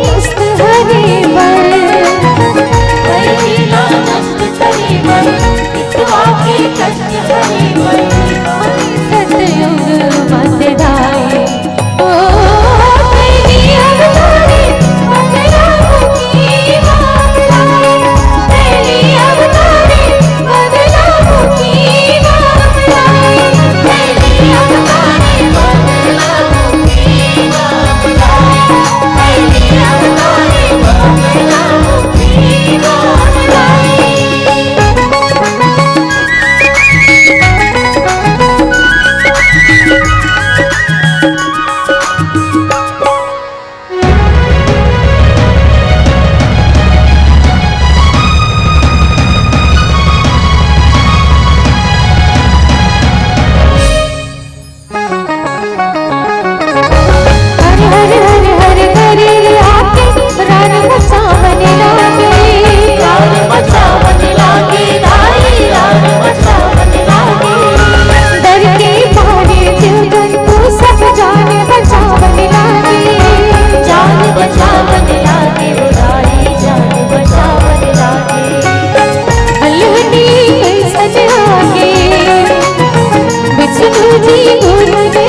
कष्ट हरे बर, कैला नष्ट करे बर, मितवा के कष्ट हरे बर। सतयुग मत धाये ओ कैली अवतारे बदला मुखी बाप लाए, कैली अवतारे बदला मुखी बाप लाए, कैली अवतारे बदला मुखी बाप लाए, कैली अवतारे बदला मुखी बाप लाए। हर हर हर हर करे रे आके प्राण बचावन लागे, प्राण बचावन लागे दाई, प्राण बचावन लागे। डर के मारे जीव जंतु सब जान बचावन लागे, जान बचावन लागे दाई, जान बचावन लागे। अल्हनी कैसन आगे विष्णु जी गुण गे